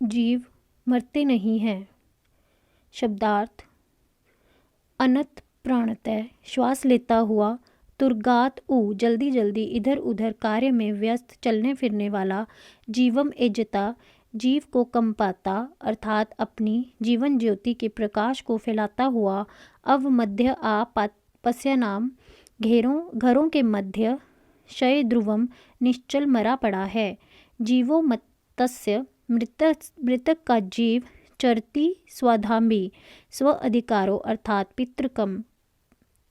जीव मरते नहीं हैं। शब्दार्थ: अनत प्राणतः श्वास लेता हुआ, तुर्गात उ जल्दी जल्दी इधर उधर कार्य में व्यस्त चलने फिरने वाला, जीवम एजता जीव को कंपाता अर्थात अपनी जीवन ज्योति के प्रकाश को फैलाता हुआ, अवमध्य पश्यनाम घरों के मध्य, शय ध्रुवम निश्चल मरा पड़ा है। जीवो मत्तस्य मृतक का जीव, चरती स्वाधाम्बी स्व अधिकारो अर्थात पितृकम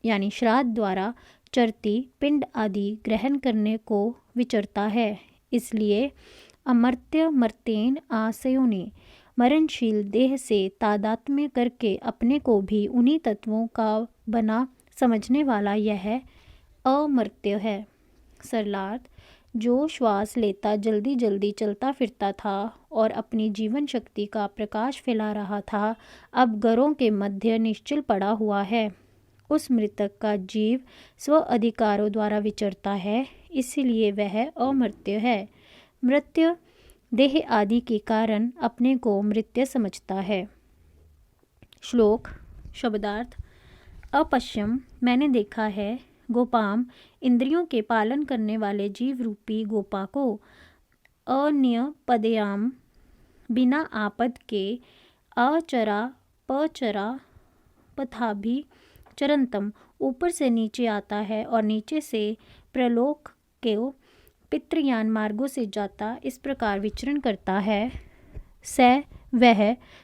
यानी श्राद्ध द्वारा, चरती पिंड आदि ग्रहण करने को विचरता है। इसलिए अमर्त्य मर्तेन आसयोनि मरणशील देह से तादात्म्य करके अपने को भी उन्हीं तत्वों का बना समझने वाला यह अमर्त्य है। सरलार्थ: जो श्वास लेता जल्दी जल्दी चलता फिरता था और अपनी जीवन शक्ति का प्रकाश फैला रहा था, अब घरों के मध्य निश्चल पड़ा हुआ है। उस मृतक का जीव स्व अधिकारों द्वारा विचरता है, इसलिए वह अमर्त्य है। मृत्य देह आदि के कारण अपने को मृत्य समझता है। श्लोक शब्दार्थ: अपश्यम मैंने देखा है, गोपाम इंद्रियों के पालन करने वाले जीव रूपी गोपा को, अन्यपदयाम बिना आपद के, अचरा पचरा पथाभि चरंतम ऊपर से नीचे आता है और नीचे से प्रलोक के पितृयान मार्गों से जाता इस प्रकार विचरण करता है। स वह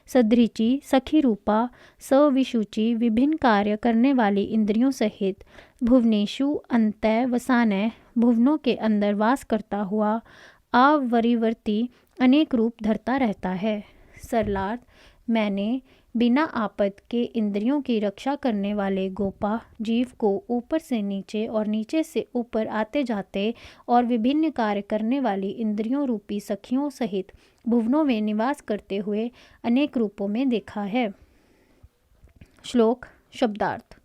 सदृची सखी रूपा सविशुचि विभिन्न कार्य करने वाली इंद्रियों सहित भुवनेषु अंतः वसानः भुवनों के अंदर वास करता हुआ आवरिवर्ती अनेक रूप धरता रहता है। सरलार्थ: मैंने बिना आपद के इंद्रियों की रक्षा करने वाले गोपा जीव को ऊपर से नीचे और नीचे से ऊपर आते जाते और विभिन्न कार्य करने वाली इंद्रियों रूपी सखियों सहित भुवनों में निवास करते हुए अनेक रूपों में देखा है। श्लोक शब्दार्थ: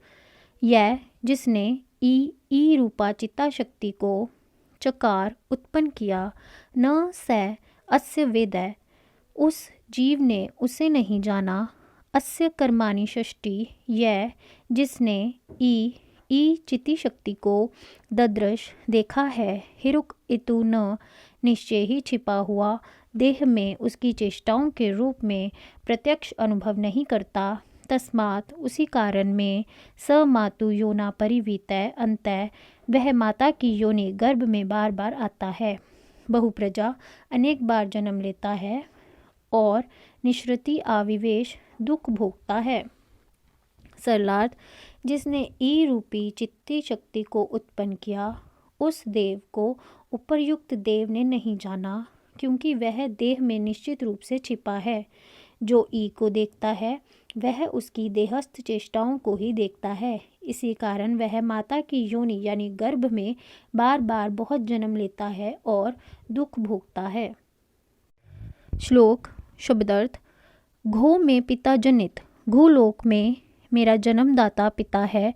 यह जिसने ई रूपा चित्ता शक्ति को चकार उत्पन्न किया, न स अस्य वेद उस जीव ने उसे नहीं जाना। अस्य कर्माणि षष्ठी यह जिसने ई चिति शक्ति को ददृश देखा है, हिरुक इतु न निश्चय ही छिपा हुआ देह में उसकी चेष्टाओं के रूप में प्रत्यक्ष अनुभव नहीं करता। तस्मात् उसी कारण में स मातु योना परिवीतः अंतः वह माता की योनि गर्भ में बार बार आता है, बहुप्रजा अनेक बार जन्म लेता है और निश्रुति आविवेश दुख भोगता है। सरलार्थ: जिसने ई रूपी चित्ती शक्ति को उत्पन्न किया, उस देव को उपर्युक्त देव ने नहीं जाना, क्योंकि वह देह में निश्चित रूप से छिपा है। जो ई को देखता है वह उसकी देहस्थ चेष्टाओं को ही देखता है। इसी कारण वह माता की योनि यानी गर्भ में बार बार बहुत जन्म लेता है और दुख भोगता है। श्लोक शब्दार्थ: घो में पिता जनित, घूलोक में मेरा जन्मदाता पिता है।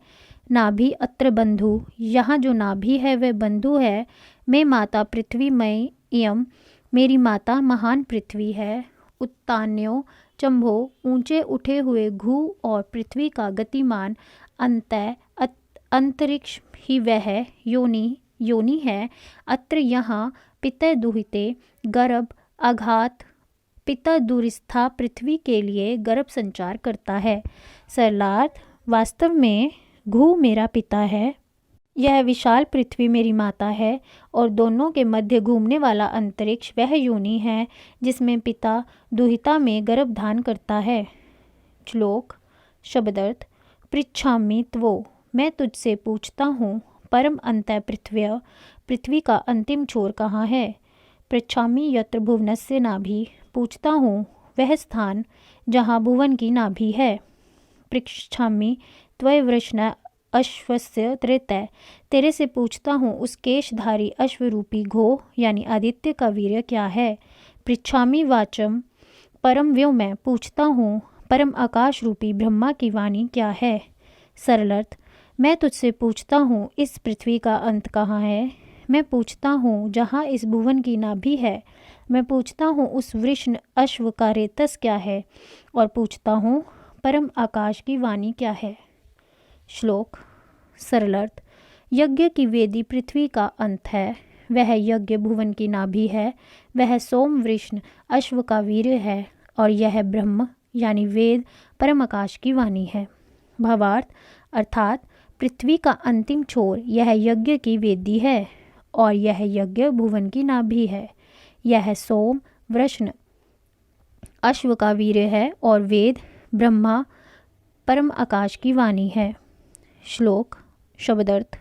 नाभि अत्र बंधु, यहाँ जो नाभि है वह बंधु है। मैं माता पृथ्वी मई इयम, मेरी माता महान पृथ्वी है। उत्तान्यो चंभो, ऊंचे उठे हुए घू और पृथ्वी का गतिमान अंतः अंतरिक्ष ही वह योनि है। अत्र यहाँ पिता दुहिते गर्भ आघात, पिता दूरस्था पृथ्वी के लिए गर्भ संचार करता है। सरलार्थ: वास्तव में घू मेरा पिता है, यह विशाल पृथ्वी मेरी माता है और दोनों के मध्य घूमने वाला अंतरिक्ष वह योनि है जिसमें पिता दुहिता में गर्भ धान करता है। श्लोक शब्दार्थ: पृच्छामि त्वो, मैं तुझसे पूछता हूँ, परम अंतः पृथ्वी का अंतिम छोर कहाँ है। पृच्छामि यत्र भुवनस्य नाभि, पूछता हूँ वह स्थान जहाँ भुवन की नाभि है। पृच्छामि त्वयवृषण अश्वस्य त्रेतः, तेरे से पूछता हूँ उस केशधारी अश्वरूपी घो यानी आदित्य का वीर्य क्या है। पृच्छामि वाचम परम व्योम, पूछता हूँ परम आकाश रूपी ब्रह्मा की वाणी क्या है। सरलर्थ: मैं तुझसे पूछता हूँ इस पृथ्वी का अंत कहाँ है। मैं पूछता हूँ जहाँ इस भुवन की नाभि है। मैं पूछता हूँ उस वृषण अश्व का रेतस क्या है, और पूछता हूँ परम आकाश की वाणी क्या है। श्लोक सरलार्थ। यज्ञ की वेदी पृथ्वी का अंत है, वह यज्ञ भुवन की नाभि है, वह सोम वृषण अश्व का वीर है, और यह ब्रह्म यानी वेद परम आकाश की वाणी है। भावार्थ अर्थात पृथ्वी का अंतिम छोर यह यज्ञ की वेदी है, और यह यज्ञ भुवन की नाभि है। यह सोम वृषण अश्व का वीर है, और वेद ब्रह्मा परम आकाश की वाणी है। श्लोक शब्दार्थ।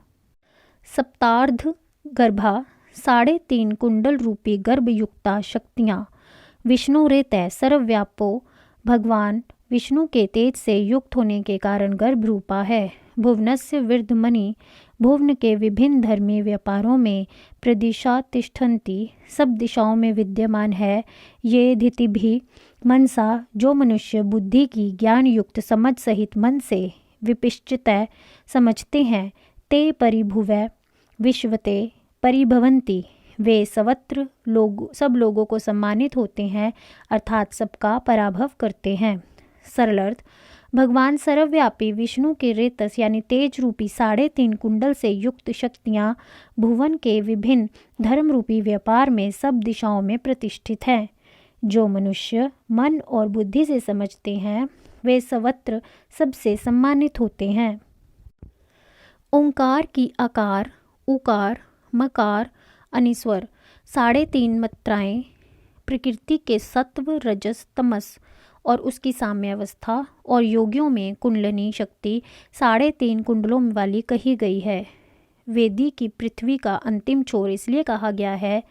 सप्तार्ध गर्भा 3.5 कुंडल रूपी गर्भयुक्ता शक्तियाँ विष्णु रेतै सर्वव्यापो भगवान विष्णु के तेज से युक्त होने के कारण गर्भ रूपा है। भुवनस्य विर्धमणि भुवन के विभिन्न धर्मी व्यापारों में प्रदिशा तिष्ठन्ति सब दिशाओं में विद्यमान है। ये धिति भी मनसा जो मनुष्य बुद्धि की ज्ञान युक्त समझ सहित मन से विपिश्चितः समझते हैं, ते परिभुवै विश्वते परिभवन्ति वे सर्वत्र सब लोगों को सम्मानित होते हैं, अर्थात सबका पराभव करते हैं। सरलार्थ। भगवान सर्वव्यापी विष्णु के रेतस यानी तेज रूपी 3.5 कुंडल से युक्त शक्तियाँ भुवन के विभिन्न धर्म रूपी व्यापार में सब दिशाओं में प्रतिष्ठित हैं। जो मनुष्य मन और बुद्धि से समझते हैं वे सर्वत्र सबसे सम्मानित होते हैं। ओंकार की आकार, उकार, मकार, अनिस्वर 3.5 मात्राएं प्रकृति के सत्व रजस तमस और उसकी साम्यावस्था और योगियों में कुंडलिनी शक्ति 3.5 कुंडलों वाली कही गई है। वेदी की पृथ्वी का अंतिम छोर इसलिए कहा गया है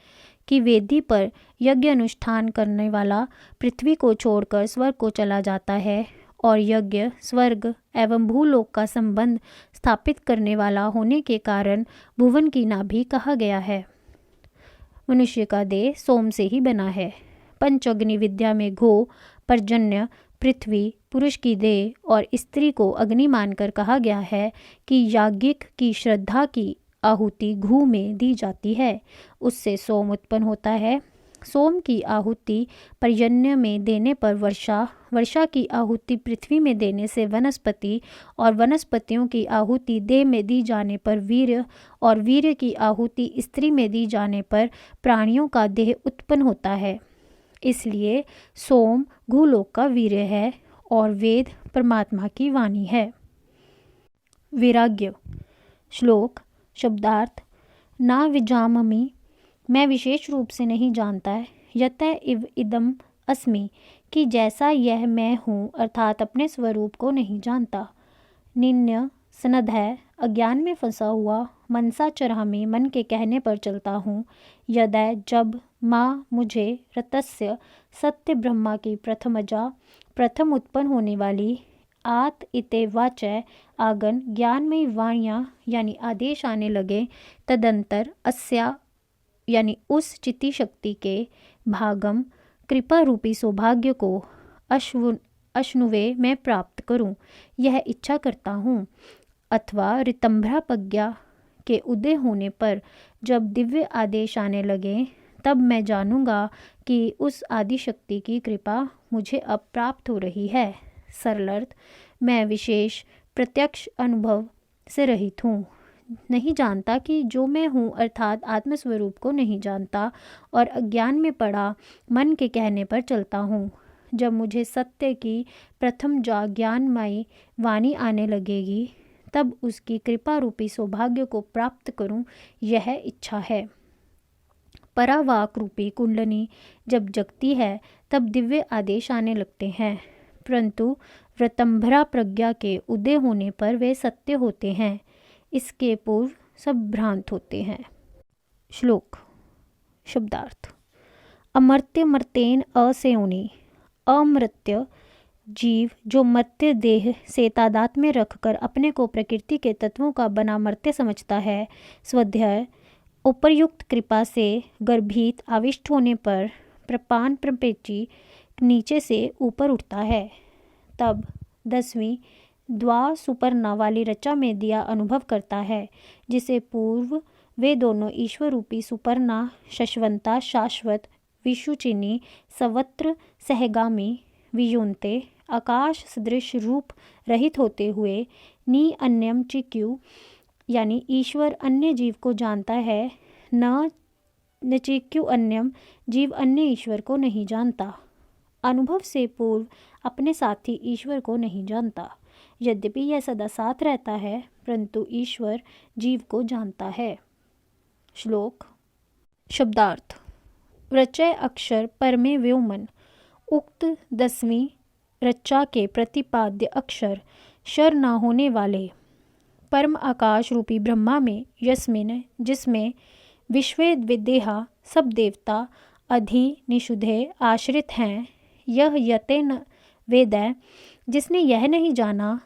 कि वेदी पर यज्ञ अनुष्ठान करने वाला पृथ्वी को छोड़कर स्वर्ग को चला जाता है, और यज्ञ स्वर्ग एवं भूलोक का संबंध स्थापित करने वाला होने के कारण भुवन की नाभि कहा गया है। मनुष्य का देह सोम से ही बना है। पंचअग्नि विद्या में घो, पर्जन्य, पृथ्वी, पुरुष की देह और स्त्री को अग्नि मानकर कहा गया है कि याज्ञिक की श्रद्धा की आहुति घू में दी जाती है, उससे सोम उत्पन्न होता है। सोम की आहुति पर्जन्य में देने पर वर्षा, वर्षा की आहुति पृथ्वी में देने से वनस्पति, और वनस्पतियों की आहुति देह में दी जाने पर वीर्य, और वीर्य की आहुति स्त्री में दी जाने पर प्राणियों का देह उत्पन्न होता है। इसलिए सोम भूलोक का वीर्य है और वेद परमात्मा की वाणी है। वैराग्य। श्लोक शब्दार्थ। ना विजाममि मैं विशेष रूप से नहीं जानता, यतः इव इदम अस्मि कि जैसा यह मैं हूँ, अर्थात अपने स्वरूप को नहीं जानता। निन्य सनद है, अज्ञान में फंसा हुआ, मनसा चरामी मन के कहने पर चलता हूँ। यदा जब माँ मुझे रतस्य सत्य ब्रह्मा की प्रथम उत्पन्न होने वाली आत इते वाचय आगन ज्ञानमयी वाणियाँ यानी आदेश आने लगे, तदंतर अस्या यानी उस चिति शक्ति के भागम कृपा रूपी सौभाग्य को अश्नुवे मैं प्राप्त करूं, यह इच्छा करता हूँ। अथवा ऋतंभरा प्रज्ञा के उदय होने पर जब दिव्य आदेश आने लगे, तब मैं जानूंगा कि उस आदि शक्ति की कृपा मुझे अब प्राप्त हो रही है। सरलार्थ। मैं विशेष प्रत्यक्ष अनुभव से रहित हूँ, नहीं जानता कि जो मैं हूँ, अर्थात आत्मस्वरूप को नहीं जानता, और अज्ञान में पड़ा मन के कहने पर चलता हूँ। जब मुझे सत्य की प्रथम ज्ञानमयी वाणी आने लगेगी, तब उसकी कृपा रूपी सौभाग्य को प्राप्त करूं, यह इच्छा है। परावाक रूपी कुंडली जब जगती है, तब दिव्य आदेश आने लगते हैं, परंतु व्रतंभरा प्रज्ञा के उदय होने पर वे सत्य होते हैं, इसके पूर्व सब भ्रांत होते हैं। श्लोक शब्दार्थ। अमर्त्य मर्तेन असेउनि अमृत्य जीव जो मर्त्य देह से तादाद में रखकर अपने को प्रकृति के तत्वों का बना मर्त्य समझता है, स्वाध्याय उपर्युक्त कृपा से गर्भित आविष्ट होने पर प्रपान प्रपेची नीचे से ऊपर उठता है। तब 10वीं द्वा सुपर्णा वाली रचा में दिया अनुभव करता है, जिसे पूर्व वे दोनों ईश्वर रूपी सुपर्णा शश्वंता शाश्वत विषुचिनी सर्वत्र सहगामी वियुन्ते आकाश सदृश रूप रहित होते हुए नि अन्यम चिक्यु यानी ईश्वर अन्य जीव को जानता है, न नचिक्यु अन्यम जीव अन्य ईश्वर को नहीं जानता। अनुभव से पूर्व अपने साथी ईश्वर को नहीं जानता। यद्यपि यह सदा साथ रहता है, परंतु ईश्वर जीव को जानता है। श्लोक शब्दार्थ। रचय अक्षर परमे व्योमन। उक्त 10वीं ऋचा के प्रतिपाद्य अक्षर शर न होने वाले परम आकाश रूपी ब्रह्मा में, यस्मिन जिसमें विश्वे विदेहा सब देवता अधि निषुधे आश्रित हैं, यह यते न वेदै जिसने यह नहीं जाना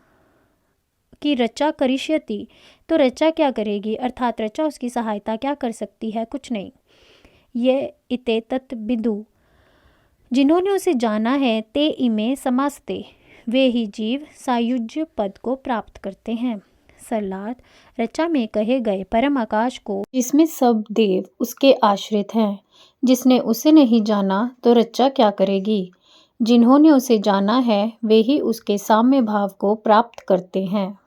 कि रचा करिष्यति तो रचा क्या करेगी, अर्थात रचा उसकी सहायता क्या कर सकती है, कुछ नहीं। ये इते तत् बिदु जिन्होंने उसे जाना है, ते इमे समास्ते वे ही जीव सायुज्य पद को प्राप्त करते हैं। सरलाद रचा में कहे गए परम आकाश को जिसमें सब देव उसके आश्रित हैं, जिसने उसे नहीं जाना तो रचा क्या करेगी। जिन्होंने उसे जाना है वे ही उसके साम्य भाव को प्राप्त करते हैं।